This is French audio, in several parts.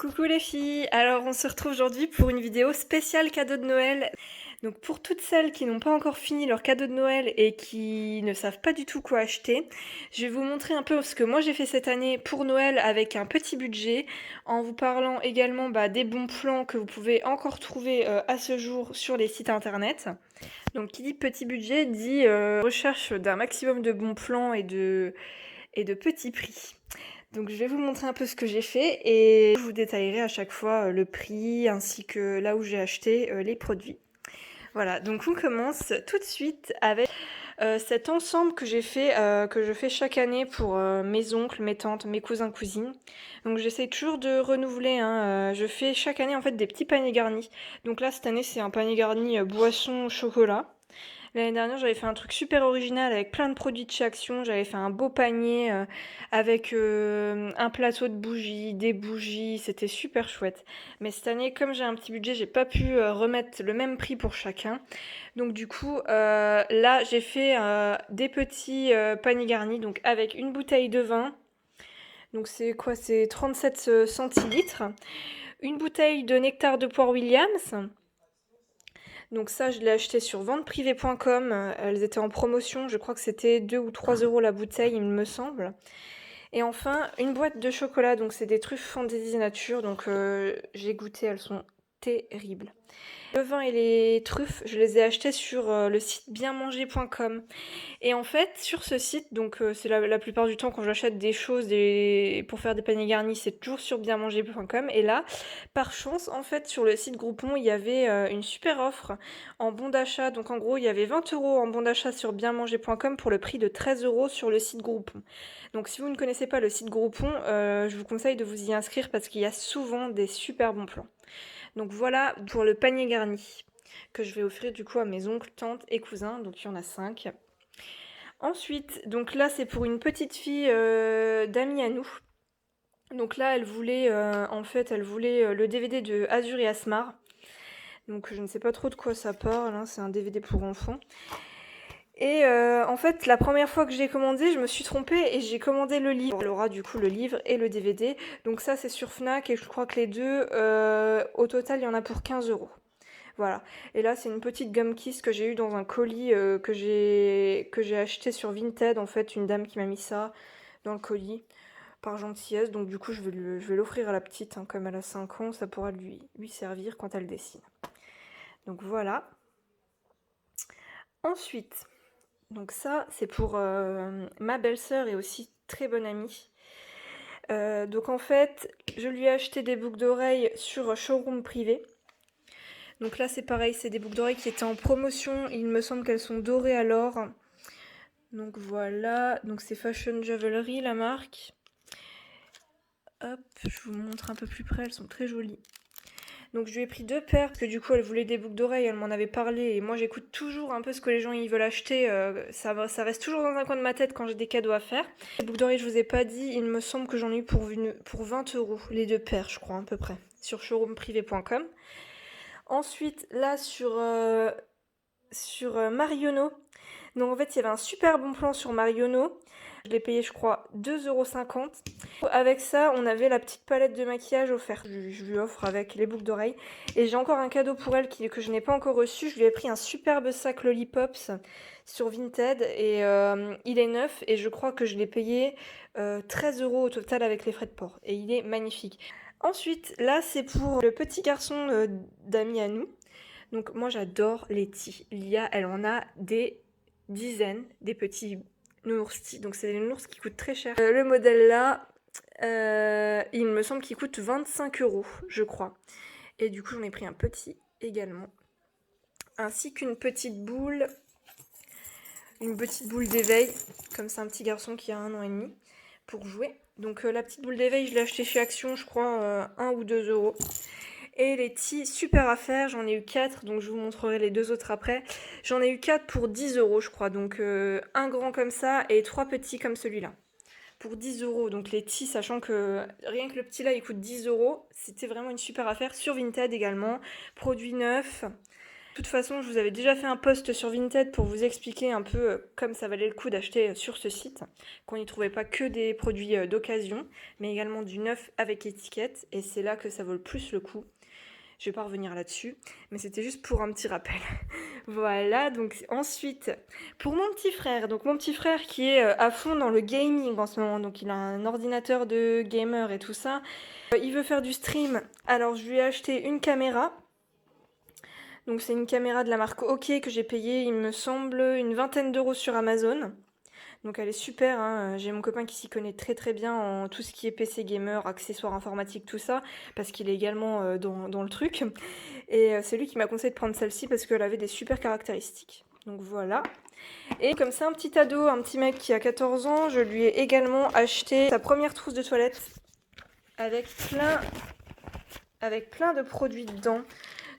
Coucou les filles, alors on se retrouve aujourd'hui pour une vidéo spéciale cadeau de Noël. Donc pour toutes celles qui n'ont pas encore fini leur cadeau de Noël et qui ne savent pas du tout quoi acheter, je vais vous montrer un peu ce que moi j'ai fait cette année pour Noël avec un petit budget, en vous parlant également des bons plans que vous pouvez encore trouver à ce jour sur les sites internet. Donc qui dit petit budget dit recherche d'un maximum de bons plans et de petits prix. Donc je vais vous montrer un peu ce que j'ai fait et je vous détaillerai à chaque fois le prix ainsi que là où j'ai acheté les produits. Voilà, donc on commence tout de suite avec cet ensemble que j'ai fait, que je fais chaque année pour mes oncles, mes tantes, mes cousins, cousines. Donc j'essaie toujours de renouveler, hein, je fais chaque année en fait des petits paniers garnis. Donc là cette année c'est un panier garni boisson chocolat. L'année dernière, j'avais fait un truc super original avec plein de produits de chez Action. J'avais fait un beau panier avec un plateau de bougies, des bougies. C'était super chouette. Mais cette année, comme j'ai un petit budget, j'ai pas pu remettre le même prix pour chacun. Donc du coup, là, j'ai fait des petits paniers garnis, donc avec une bouteille de vin. Donc c'est quoi? C'est 37 centilitres. Une bouteille de nectar de poire Williams. Donc ça, je l'ai acheté sur venteprivée.com. Elles étaient en promotion. Je crois que c'était 2 ou 3 euros la bouteille, il me semble. Et enfin, une boîte de chocolat. Donc c'est des truffes Fantaisie Nature. Donc j'ai goûté, elles sont terribles. Le vin et les truffes, je les ai achetés sur le site bienmanger.com. Et en fait, sur ce site, donc c'est la plupart du temps quand j'achète des choses pour faire des paniers garnis, c'est toujours sur bienmanger.com. Et là, par chance, en fait, sur le site Groupon, il y avait une super offre en bon d'achat. Donc en gros, il y avait 20 euros en bon d'achat sur bienmanger.com pour le prix de 13 euros sur le site Groupon. Donc si vous ne connaissez pas le site Groupon, je vous conseille de vous y inscrire parce qu'il y a souvent des super bons plans. Donc voilà pour le panier garni que je vais offrir du coup à mes oncles, tantes et cousins. Donc il y en a 5. Ensuite, donc là c'est pour une petite fille d'amis à nous. Donc là elle voulait le DVD de Azur et Asmar. Donc je ne sais pas trop de quoi ça parle, hein, c'est un DVD pour enfants. Et en fait la première fois que j'ai commandé, je me suis trompée et j'ai commandé le livre. Elle aura du coup le livre et le DVD. Donc ça c'est sur Fnac et je crois que les deux, au total il y en a pour 15 euros. Voilà. Et là, c'est une petite gum kiss que j'ai eue dans un colis que j'ai acheté sur Vinted. En fait, une dame qui m'a mis ça dans le colis par gentillesse. Donc du coup, je vais l'offrir à la petite. Hein, comme elle a 5 ans, ça pourra lui servir quand elle dessine. Donc voilà. Ensuite, donc ça, c'est pour ma belle-sœur et aussi très bonne amie. Donc en fait, je lui ai acheté des boucles d'oreilles sur showroom privé. Donc là c'est pareil, c'est des boucles d'oreilles qui étaient en promotion, il me semble qu'elles sont dorées à l'or. Donc voilà, donc c'est Fashion Jewelry la marque. Hop, je vous montre un peu plus près, elles sont très jolies. Donc je lui ai pris 2 paires, parce que du coup elle voulait des boucles d'oreilles, elle m'en avait parlé, et moi j'écoute toujours un peu ce que les gens ils veulent acheter, ça reste toujours dans un coin de ma tête quand j'ai des cadeaux à faire. Les boucles d'oreilles je vous ai pas dit, il me semble que j'en ai eu pour 20 euros, les 2 paires je crois à peu près, sur showroomprivé.com. Ensuite là sur Marionneau. Donc en fait, il y avait un super bon plan sur Marionneau. Je l'ai payé, je crois, 2,50 €. Avec ça, on avait la petite palette de maquillage offerte. Je lui offre avec les boucles d'oreilles. Et j'ai encore un cadeau pour elle que je n'ai pas encore reçu. Je lui ai pris un superbe sac Lollipops sur Vinted. Et il est neuf. Et je crois que je l'ai payé 13 euros au total avec les frais de port. Et il est magnifique. Ensuite, là, c'est pour le petit garçon d'amis à nous. Donc moi j'adore les tis. Lia, elle en a des dizaines, des petits nounours tis. Donc c'est des nounours qui coûtent très cher. Le modèle là, il me semble qu'il coûte 25 euros, je crois. Et du coup j'en ai pris un petit également. Ainsi qu'une petite boule. Une petite boule d'éveil. Comme c'est un petit garçon qui a 1 an et demi. Pour jouer. Donc la petite boule d'éveil, je l'ai achetée chez Action, je crois, 1 ou 2 euros. Et les tis, super affaire, j'en ai eu 4, donc je vous montrerai les 2 autres après. J'en ai eu 4 pour 10 euros, je crois, donc un grand comme ça et 3 petits comme celui-là. Pour 10 euros, donc les tis, sachant que rien que le petit là il coûte 10 euros, c'était vraiment une super affaire. Sur Vinted également, produit neuf. De toute façon, je vous avais déjà fait un post sur Vinted pour vous expliquer un peu comme ça valait le coup d'acheter sur ce site, qu'on n'y trouvait pas que des produits d'occasion, mais également du neuf avec étiquette, et c'est là que ça vaut le plus le coup. Je vais pas revenir là-dessus, mais c'était juste pour un petit rappel. Voilà, donc ensuite, pour mon petit frère, donc mon petit frère qui est à fond dans le gaming en ce moment, donc il a un ordinateur de gamer et tout ça. Il veut faire du stream, alors je lui ai acheté une caméra. Donc c'est une caméra de la marque OK que j'ai payée, il me semble, une vingtaine d'euros sur Amazon. Donc elle est super, hein. J'ai mon copain qui s'y connaît très très bien en tout ce qui est PC gamer, accessoires informatiques, tout ça, parce qu'il est également dans le truc. Et c'est lui qui m'a conseillé de prendre celle-ci parce qu'elle avait des super caractéristiques. Donc voilà. Et comme c'est un petit ado, un petit mec qui a 14 ans, je lui ai également acheté sa première trousse de toilette avec plein de produits dedans.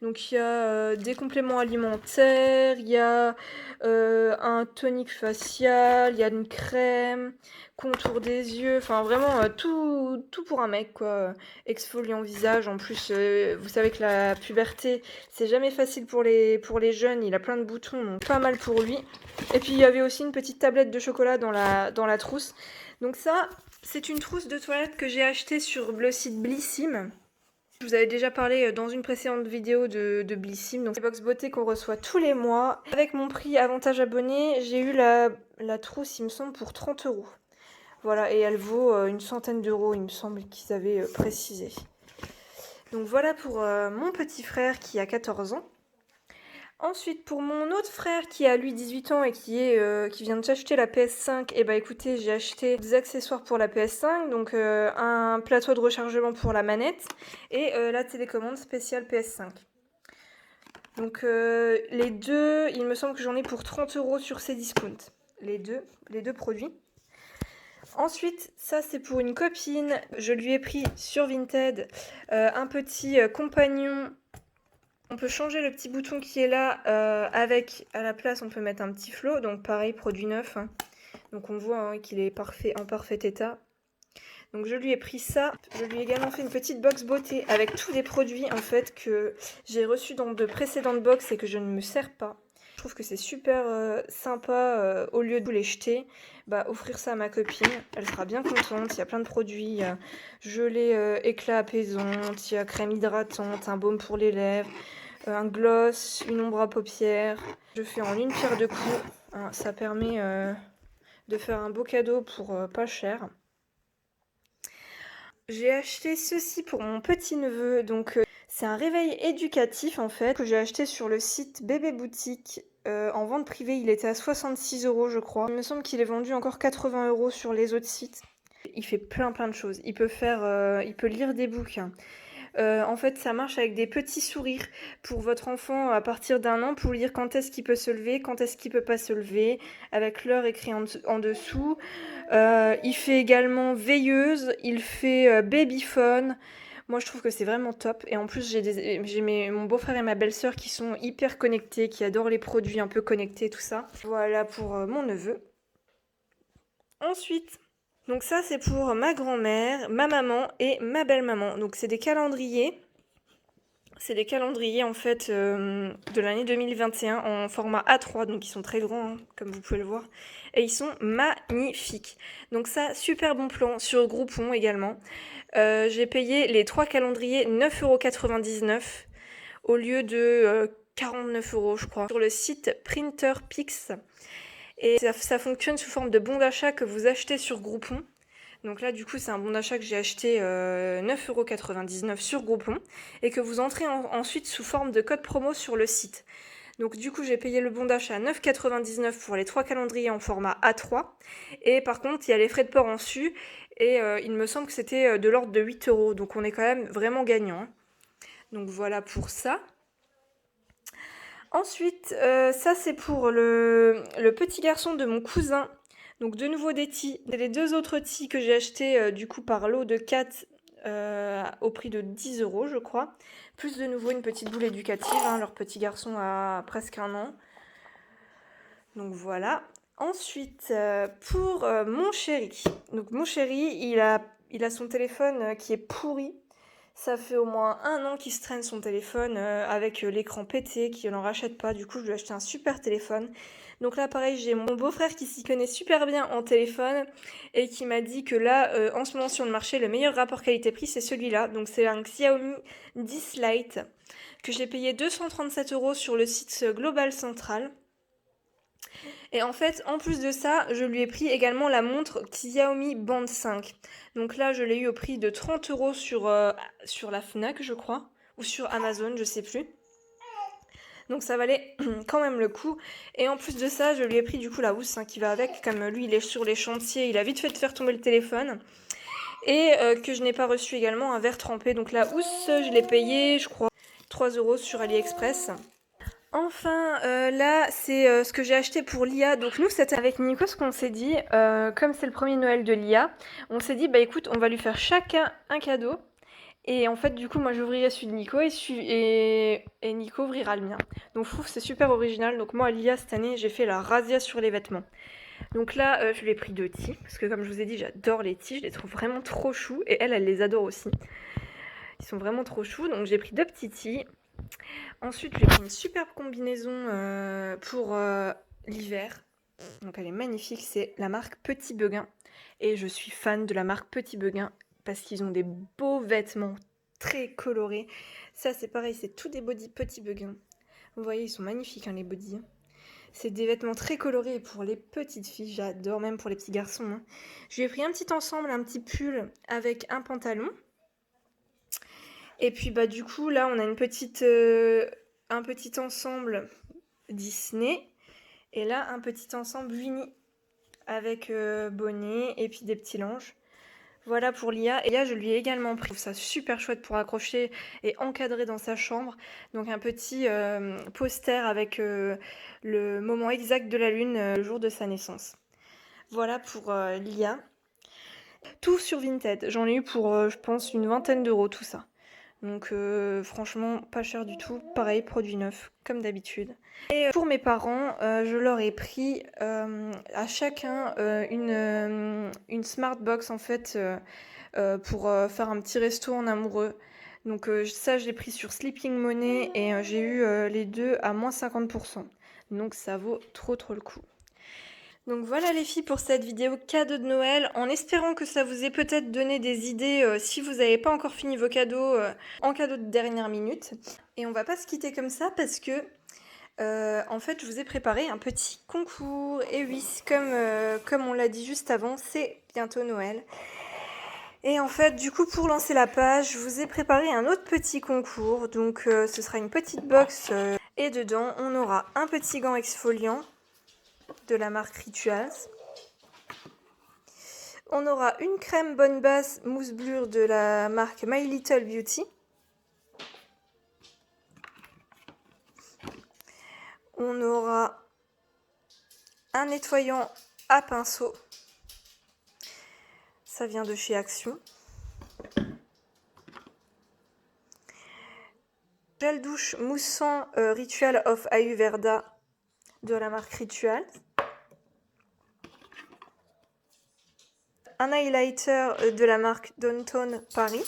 Donc il y a des compléments alimentaires, il y a un tonique facial, il y a une crème, contour des yeux, enfin vraiment tout pour un mec quoi. Exfoliant visage, en plus vous savez que la puberté c'est jamais facile pour les jeunes, il a plein de boutons donc pas mal pour lui. Et puis il y avait aussi une petite tablette de chocolat dans la trousse. Donc ça c'est une trousse de toilette que j'ai achetée sur le site Blissim. Je vous avais déjà parlé dans une précédente vidéo de Blissim, donc c'est box beauté qu'on reçoit tous les mois. Avec mon prix avantage abonné, j'ai eu la trousse, il me semble, pour 30 euros. Voilà, et elle vaut une centaine d'euros, il me semble qu'ils avaient précisé. Donc voilà pour mon petit frère qui a 14 ans. Ensuite, pour mon autre frère qui a lui 18 ans et qui vient de s'acheter la PS5, et bah écoutez, j'ai acheté des accessoires pour la PS5, donc un plateau de rechargement pour la manette et la télécommande spéciale PS5. Donc les deux, il me semble que j'en ai pour 30 euros sur ces discounts. Les deux produits. Ensuite, ça c'est pour une copine, je lui ai pris sur Vinted un petit compagnon. On peut changer le petit bouton qui est là avec, à la place, on peut mettre un petit flot. Donc pareil, produit neuf. Hein. Donc on voit hein, qu'il est en parfait état. Donc je lui ai pris ça. Je lui ai également fait une petite box beauté avec tous les produits en fait que j'ai reçus dans de précédentes box et que je ne me sers pas. Je trouve que c'est super sympa au lieu de vous les jeter. Bah, offrir ça à ma copine, elle sera bien contente. Il y a plein de produits, il y a gelée éclat apaisante, il y a crème hydratante, un baume pour les lèvres, un gloss, une ombre à paupières. Je fais en une pierre deux coups. Hein, ça permet de faire un beau cadeau pour pas cher. J'ai acheté ceci pour mon petit neveu, donc c'est un réveil éducatif en fait que j'ai acheté sur le site Bébé Boutique. En vente privée, il était à 66 euros je crois. Il me semble qu'il est vendu encore 80 euros sur les autres sites. Il fait plein de choses. Il peut lire des bouquins. En fait, ça marche avec des petits sourires pour votre enfant à partir d'1 an pour lire quand est-ce qu'il peut se lever, quand est-ce qu'il peut pas se lever, avec l'heure écrit en dessous. Il fait également veilleuse, il fait babyphone. Moi, je trouve que c'est vraiment top. Et en plus, mon beau-frère et ma belle-sœur qui sont hyper connectés, qui adorent les produits un peu connectés, tout ça. Voilà pour mon neveu. Ensuite, donc ça, c'est pour ma grand-mère, ma maman et ma belle-maman. Donc c'est des calendriers. C'est des calendriers en fait de l'année 2021 en format A3, donc ils sont très grands, hein, comme vous pouvez le voir. Et ils sont magnifiques. Donc ça, super bon plan sur Groupon également. J'ai payé les 3 calendriers 9,99€ au lieu de 49 euros, je crois, sur le site Printerpix. Et ça fonctionne sous forme de bon d'achat que vous achetez sur Groupon. Donc là, du coup, c'est un bon d'achat que j'ai acheté 9,99€ sur Groupon et que vous entrez ensuite sous forme de code promo sur le site. Donc du coup, j'ai payé le bon d'achat à 9,99€ pour les 3 calendriers en format A3. Et par contre, il y a les frais de port en dessus et il me semble que c'était de l'ordre de 8 euros. Donc on est quand même vraiment gagnant. Hein. Donc voilà pour ça. Ensuite, ça c'est pour le petit garçon de mon cousin. Donc de nouveau des tis. C'est les 2 autres tis que j'ai achetés du coup par lot de 4 au prix de 10 euros je crois. Plus de nouveau une petite boule éducative. Hein, leur petit garçon a presque 1 an. Donc voilà. Ensuite, pour mon chéri. Donc mon chéri, il a son téléphone qui est pourri. Ça fait au moins 1 an qu'il se traîne son téléphone avec l'écran pété, qu'il n'en rachète pas. Du coup, je lui ai acheté un super téléphone. Donc là, pareil, j'ai mon beau-frère qui s'y connaît super bien en téléphone et qui m'a dit que là, en ce moment sur le marché, le meilleur rapport qualité-prix, c'est celui-là. Donc c'est un Xiaomi 10 Lite que j'ai payé 237 € sur le site Global Central. Et en fait, en plus de ça, je lui ai pris également la montre Xiaomi Band 5. Donc là, je l'ai eu au prix de 30 € sur la Fnac, je crois, ou sur Amazon, je sais plus. Donc ça valait quand même le coup. Et en plus de ça, je lui ai pris du coup la housse qui va avec. Comme lui, il est sur les chantiers, il a vite fait de faire tomber le téléphone. Et que je n'ai pas reçu également un verre trempé. Donc la housse, je l'ai payé, je crois, 3 € sur AliExpress. Enfin, là, c'est ce que j'ai acheté pour Lia. Donc nous, c'était avec Nico ce qu'on s'est dit, comme c'est le premier Noël de Lia, on s'est dit, bah écoute, on va lui faire chacun un cadeau. Et en fait, du coup, moi, j'ouvrirai celui de Nico et Nico ouvrira le mien. Donc je trouve que c'est super original. Donc moi, Lia, cette année, j'ai fait la razzia sur les vêtements. Donc là, je lui ai pris 2 tis, parce que comme je vous ai dit, j'adore les tis, je les trouve vraiment trop choux. Et elle les adore aussi. Ils sont vraiment trop choux, donc j'ai pris 2 petits tis. Ensuite, j'ai pris une superbe combinaison pour l'hiver. Donc elle est magnifique, c'est la marque Petit Beguin. Et je suis fan de la marque Petit Beguin parce qu'ils ont des beaux vêtements très colorés. Ça c'est pareil, c'est tout des bodys Petit Beguin. Vous voyez, ils sont magnifiques les bodys. C'est des vêtements très colorés pour les petites filles, j'adore, même pour les petits garçons. Je lui ai pris un petit ensemble, un petit pull avec un pantalon. Et puis bah du coup là on a un petit ensemble Disney et là un petit ensemble Winnie avec bonnet et puis des petits linges. Voilà pour Lia. Et là je lui ai également pris, je trouve ça super chouette pour accrocher et encadrer dans sa chambre. Donc un petit poster avec le moment exact de la lune, le jour de sa naissance. Voilà pour Lia. Tout sur Vinted. J'en ai eu pour je pense une vingtaine d'euros tout ça. Donc franchement pas cher du tout, pareil produit neuf comme d'habitude. Et pour mes parents, je leur ai pris à chacun une smart box en fait pour faire un petit resto en amoureux. Donc ça je l'ai pris sur Sleeping Money et j'ai eu les deux à moins 50%. Donc ça vaut trop le coup. Donc voilà les filles pour cette vidéo cadeau de Noël, en espérant que ça vous ait peut-être donné des idées si vous n'avez pas encore fini vos cadeaux en cadeau de dernière minute. Et on va pas se quitter comme ça parce que en fait je vous ai préparé un petit concours. Et oui, comme on l'a dit juste avant, c'est bientôt Noël. Et en fait du coup pour lancer la page, je vous ai préparé un autre petit concours. Donc ce sera une petite box et dedans on aura un petit gant exfoliant de la marque Rituals. On aura une crème bonne base mousse blure de la marque My Little Beauty. On aura un nettoyant à pinceau. Ça vient de chez Action. Gel douche moussant Ritual of Ayurveda de la marque Ritual. Un highlighter de la marque Downton Paris.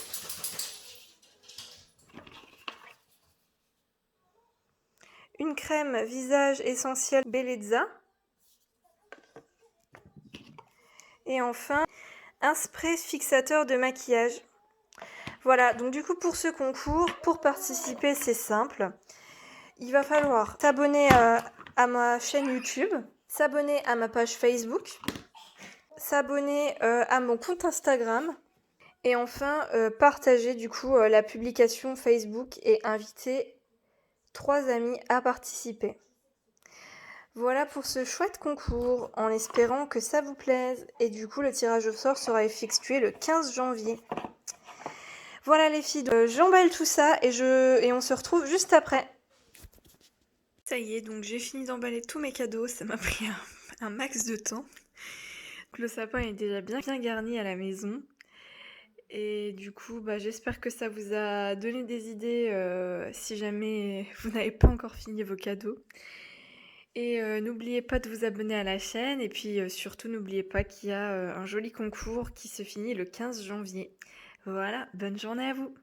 Une crème visage essentielle Bellezza. Et enfin, un spray fixateur de maquillage. Voilà, donc du coup pour ce concours, pour participer, c'est simple. Il va falloir s'abonner à ma chaîne YouTube, s'abonner à ma page Facebook, s'abonner à mon compte Instagram et enfin partager du coup la publication Facebook et inviter 3 amis à participer. Voilà pour ce chouette concours, en espérant que ça vous plaise. Et du coup, le tirage au sort sera effectué le 15 janvier. Voilà les filles, j'emballe tout ça et on se retrouve juste après. Ça y est, donc j'ai fini d'emballer tous mes cadeaux, ça m'a pris un max de temps. Le sapin est déjà bien garni à la maison. Et du coup, j'espère que ça vous a donné des idées si jamais vous n'avez pas encore fini vos cadeaux. Et n'oubliez pas de vous abonner à la chaîne et puis surtout n'oubliez pas qu'il y a un joli concours qui se finit le 15 janvier. Voilà, bonne journée à vous!